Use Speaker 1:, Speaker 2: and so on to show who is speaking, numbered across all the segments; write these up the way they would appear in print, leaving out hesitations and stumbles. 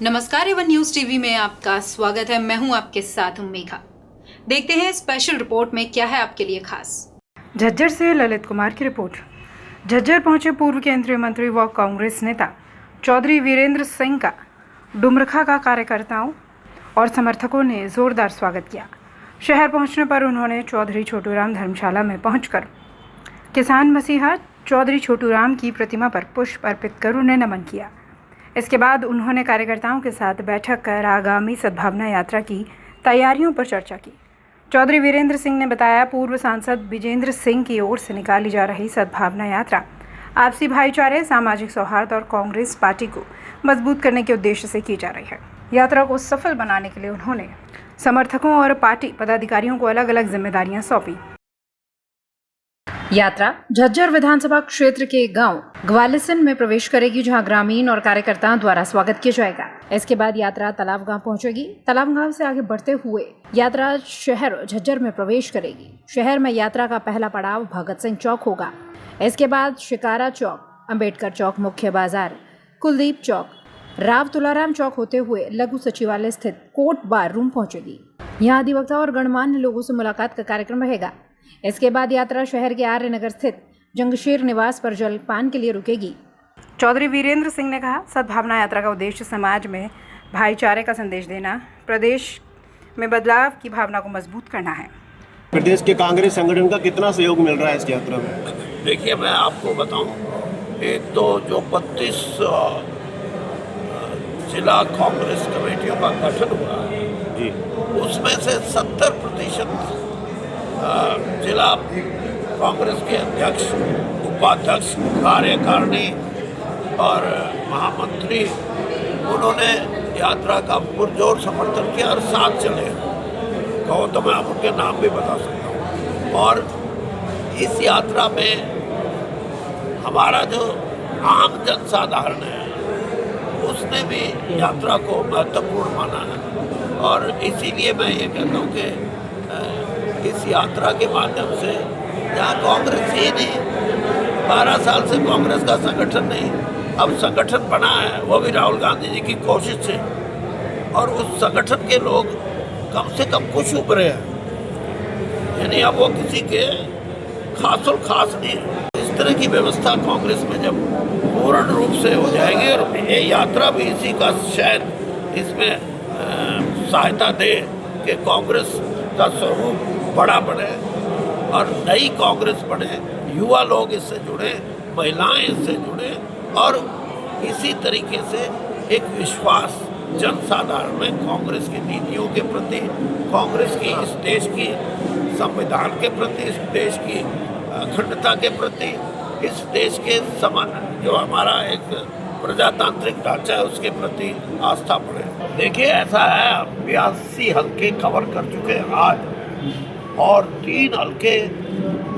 Speaker 1: नमस्कार, Avon news TV में आपका स्वागत है। मैं हूं आपके साथ मेघा। देखते हैं स्पेशल रिपोर्ट में क्या है आपके लिए खास।
Speaker 2: झज्जर से ललित कुमार की रिपोर्ट। झज्जर पहुंचे पूर्व केंद्रीय मंत्री व कांग्रेस नेता चौधरी वीरेंद्र सिंह का डुमरखा का कार्यकर्ताओं और समर्थकों ने जोरदार स्वागत किया। शहर पहुंचने पर उन्होंने चौधरी छोटूराम धर्मशाला में पहुंचकर किसान मसीहा चौधरी छोटूराम की प्रतिमा पर पुष्प अर्पित कर उन्हें नमन किया। इसके बाद उन्होंने कार्यकर्ताओं के साथ बैठक कर आगामी सद्भावना यात्रा की तैयारियों पर चर्चा की। चौधरी वीरेंद्र सिंह ने बताया, पूर्व सांसद विजेंद्र सिंह की ओर से निकाली जा रही सद्भावना यात्रा आपसी भाईचारे, सामाजिक सौहार्द और कांग्रेस पार्टी को मजबूत करने के उद्देश्य से की जा रही है। यात्रा को सफल बनाने के लिए उन्होंने समर्थकों और पार्टी पदाधिकारियों को अलग अलग जिम्मेदारियां सौंपी। यात्रा झज्जर विधानसभा क्षेत्र के गांव ग्वालिसन में प्रवेश करेगी, जहां ग्रामीण और कार्यकर्ताओं द्वारा स्वागत किया जाएगा। इसके बाद यात्रा तालाब गांव पहुंचेगी। तालाब गांव से आगे बढ़ते हुए यात्रा शहर झज्जर में प्रवेश करेगी। शहर में यात्रा का पहला पड़ाव भगत सिंह चौक होगा। इसके बाद शिकारा चौक, अंबेडकर चौक, मुख्य बाजार, कुलदीप चौक, राव तुलाराम चौक होते हुए लघु सचिवालय स्थित कोर्ट बार रूम पहुंचेगी। यहाँ अधिवक्ता और गणमान्य लोगों से मुलाकात का कार्यक्रम रहेगा। इसके बाद यात्रा शहर के आर्य नगर स्थित जंगशेर निवास पर जलपान के लिए रुकेगी। चौधरी वीरेंद्र सिंह ने कहा, सद्भावना यात्रा का उद्देश्य समाज में भाईचारे का संदेश देना, प्रदेश में बदलाव की भावना को मजबूत करना है।
Speaker 3: प्रदेश के कांग्रेस संगठन का कितना सहयोग मिल रहा है इस यात्रा में?
Speaker 4: देखिए, मैं आपको बताऊं, एक तो जो 32 जिला कांग्रेस कमेटियों का गठन हुआ है जी, उसमें से 70% जिला कांग्रेस के अध्यक्ष, उपाध्यक्ष, कार्यकारिणी और महामंत्री, उन्होंने यात्रा का पुरजोर समर्थन किया और साथ चले। कहो तो मैं उनके नाम भी बता सकता हूँ। और इस यात्रा में हमारा जो आम जनसाधारण है, उसने भी यात्रा को महत्वपूर्ण माना है। और इसीलिए मैं ये कहता हूँ कि इस यात्रा के माध्यम से यहाँ कांग्रेस ही नहीं, 12 साल से कांग्रेस का संगठन नहीं, अब संगठन बना है, वो भी राहुल गांधी जी की कोशिश से, और उस संगठन के लोग कम से कम कुछ उभरे हैं। यानी अब वो किसी के खास और खास नहीं है। इस तरह की व्यवस्था कांग्रेस में जब पूर्ण रूप से हो जाएगी, और ये यात्रा भी इसी का शायद इसमें सहायता दे कि कांग्रेस का स्वरूप बड़ा बने और नई कांग्रेस बने, युवा लोग इससे जुड़े, महिलाएं इससे जुड़े, और इसी तरीके से एक विश्वास जनसाधारण में कांग्रेस की नीतियों के प्रति, कांग्रेस की इस देश की संविधान के प्रति, इस देश की अखंडता के प्रति, इस देश के समान जो हमारा एक प्रजातांत्रिक ढांचा है उसके प्रति आस्था बढ़े। देखिए, ऐसा है, 82 हल्के कवर कर चुके हैं आज, और 3 हल्के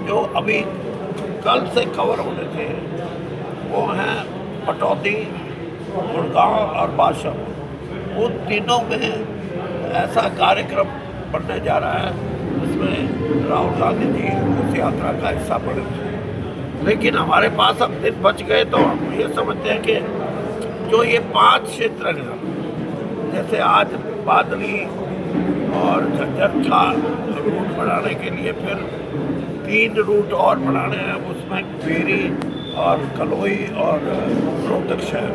Speaker 4: जो अभी कल से कवर होने थे वो हैं पटौदी, गुड़गांव और बादशाह। उन तीनों में ऐसा कार्यक्रम बनने जा रहा है जिसमें राहुल गांधी जी उस यात्रा का हिस्सा बने। लेकिन हमारे पास अब दिन बच गए, तो हम ये समझते हैं कि जो ये 5 क्षेत्र हैं, जैसे आज बादली और झज्जर का रूट बढ़ाने के लिए फिर 3 रूट और बढ़ाने हैं, उसमें बेरी और कलोई और रोहतक शहर,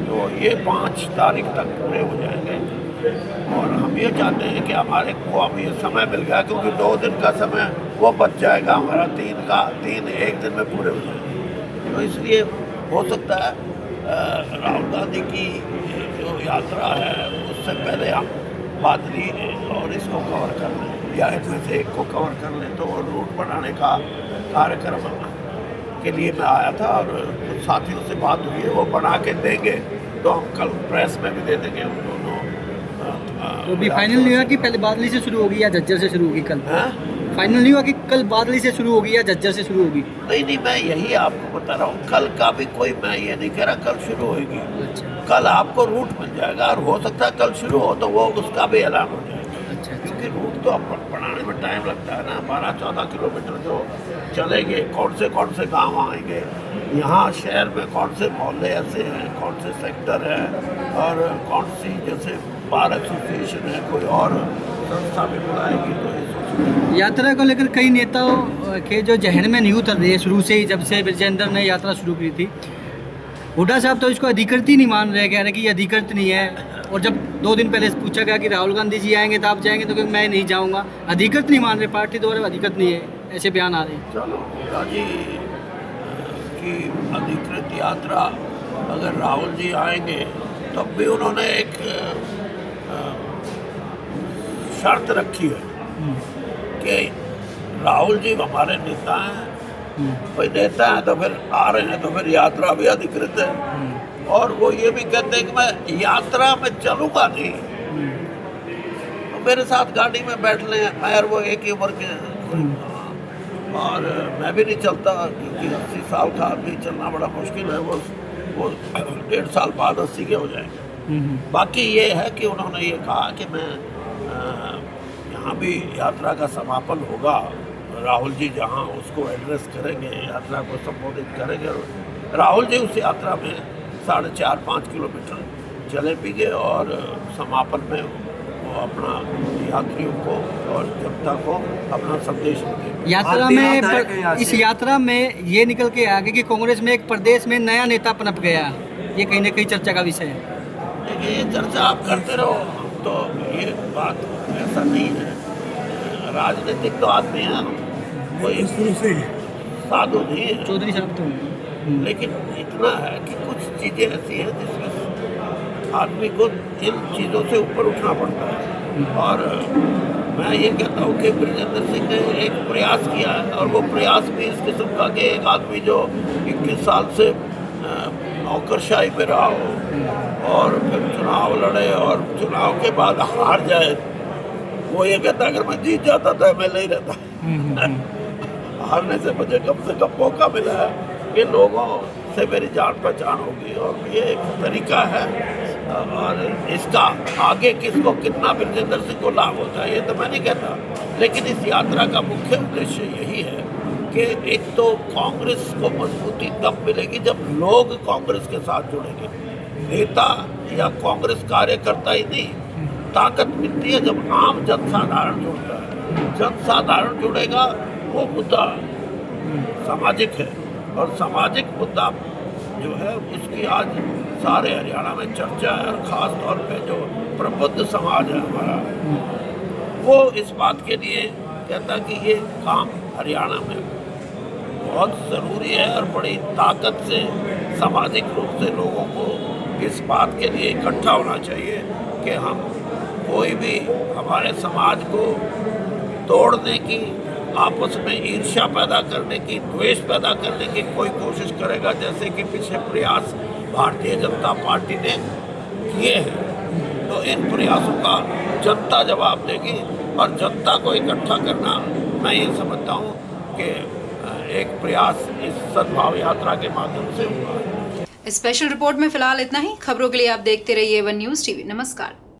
Speaker 4: तो ये 5 तारीख तक पूरे हो जाएंगे। और हम ये चाहते हैं कि हमारे को अब ये समय मिल गया, क्योंकि 2 दिन का समय वो बच जाएगा हमारा, 3 एक दिन में पूरे हो जाएंगे। तो इसलिए हो सकता है राहुल गांधी की जो यात्रा है उससे पहले हम बादली और इसको कवर कर लें, या इसमें से एक को कवर कर लें। तो रूट बनाने का कार्यक्रम के लिए मैं आया था, और कुछ साथियों से बात हुई है, वो बना के देंगे, तो हम कल प्रेस में भी दे देंगे उन दोनों।
Speaker 5: तो भी फाइनल नहीं हुआ कि पहले बादली से शुरू होगी या झज्जर से शुरू होगी? कल फाइनल नहीं हुआ कि कल बादली से शुरू होगी या झज्जर से शुरू होगी?
Speaker 4: नहीं, मैं यही आपको बता रहा हूँ। कल का भी कोई, मैं ये नहीं कह रहा कल शुरू होगी। अच्छा। कल आपको रूट मिल जाएगा, और हो सकता है कल शुरू हो तो वो उसका भी ऐलान हो जाएगा। अच्छा। क्योंकि रूट तो बनाने में टाइम लगता है ना, 12-14 किलोमीटर जो चलेंगे, कौन से गाँव आएंगे, यहाँ शहर में कौन से मोहल्ले ऐसे हैं, कौन से सेक्टर हैं और कौन सी जैसे बार एसोसिएशन है, कोई और संस्था भी बुलाएगी तो ये सोच।
Speaker 5: यात्रा को लेकर कई नेताओं के जो जहन में नहीं उतर रही है शुरू से ही, जब से विजयेंद्र ने यात्रा शुरू की थी। हुड्डा साहब तो इसको अधिकृत ही नहीं मान रहे, कह रहे कि ये अधिकृत नहीं है। और जब 2 दिन पहले पूछा गया कि राहुल गांधी जी आएंगे तो आप जाएंगे, तो मैं नहीं जाऊंगा। अधिकृत नहीं मान रहे, पार्टी द्वारा अधिकृत नहीं है, ऐसे बयान आ रहे हैं।
Speaker 4: चलो हुड्डा जी की अधिकृत यात्रा, अगर राहुल जी आएंगे तब भी उन्होंने एक शर्त रखी है कि राहुल जी हमारे नेता हैं, कोई नेता है तो फिर आ रहे हैं तो फिर यात्रा भी अधिकृत है। और वो ये भी कहते हैं कि मैं यात्रा में चलूँगा नहीं, तो मेरे साथ गाड़ी में बैठ लें, मैं और वो एक ही उम्र के हैं। और मैं भी नहीं चलता क्योंकि 80 साल का आदमी चलना बड़ा मुश्किल है, वो 1.5 साल बाद 80 के हो जाएंगे। बाकी ये है कि उन्होंने ये कहा कि मैं यहाँ भी यात्रा का समापन होगा, राहुल जी जहाँ उसको एड्रेस करेंगे, यात्रा को संबोधित करेंगे। राहुल जी उस यात्रा में 4.5-5 किलोमीटर चले भी गए और समापन में वो अपना यात्रियों को और जनता को अपना संदेश देंगे।
Speaker 5: यात्रा में इस यात्रा में ये निकल के आ गया कि कांग्रेस में एक प्रदेश में नया नेता पनप गया, ये कहीं ना कहीं चर्चा का विषय है।
Speaker 4: देखिए ये चर्चा आप करते रहो, तो ये बात ऐसा नहीं है। राजनीतिक तो आदमी है, कोई साधु नहीं है,
Speaker 5: चौधरी साहब तो,
Speaker 4: लेकिन इतना है कि कुछ चीज़ें ऐसी हैं जिसमें आदमी को इन चीज़ों से ऊपर उठना पड़ता है। और मैं ये कहता हूँ कि विजेंद्र सिंह ने एक प्रयास किया है, और वो प्रयास भी इस किस्म का कि एक आदमी जो 21 साल से नौकरशाही में रहा हो और फिर चुनाव लड़े और चुनाव के बाद हार जाए, वो ये कहता अगर मैं जीत जाता तो MLA ही रहता। हारने से मुझे कम से कम मौका मिला है कि लोगों से मेरी जान पहचान होगी, और ये एक तरीका है। और इसका आगे किसको कितना विजेंद्र सिंह को लाभ होता है ये तो मैं नहीं कहता, लेकिन इस यात्रा का मुख्य उद्देश्य यही है कि एक तो कांग्रेस को मजबूती तब मिलेगी जब लोग कांग्रेस के साथ जुड़ेंगे। नेता या कांग्रेस कार्यकर्ता ही नहीं, ताकत मिलती है जब आम जनसाधारण जुड़ता है। जनसाधारण जुड़ेगा, वो मुद्दा सामाजिक है, और सामाजिक मुद्दा जो है उसकी आज सारे हरियाणा में चर्चा है। और ख़ास तौर पे जो प्रबुद्ध समाज है हमारा, वो इस बात के लिए कहता कि ये काम हरियाणा में बहुत ज़रूरी है, और बड़ी ताकत से सामाजिक रूप से लोगों को इस बात के लिए इकट्ठा होना चाहिए कि हम कोई भी हमारे समाज को तोड़ने की, आपस में ईर्ष्या पैदा करने की, द्वेष पैदा करने की कोई कोशिश करेगा, जैसे कि पीछे प्रयास भारतीय जनता पार्टी ने किए हैं, तो इन प्रयासों का जनता जवाब देगी। और जनता को इकट्ठा करना, मैं ये समझता हूँ कि एक प्रयास इस सद्भाव यात्रा के माध्यम से हुआ है।
Speaker 1: स्पेशल रिपोर्ट में फिलहाल इतना ही। खबरों के लिए आप देखते रहिए वन न्यूज़ टीवी। नमस्कार।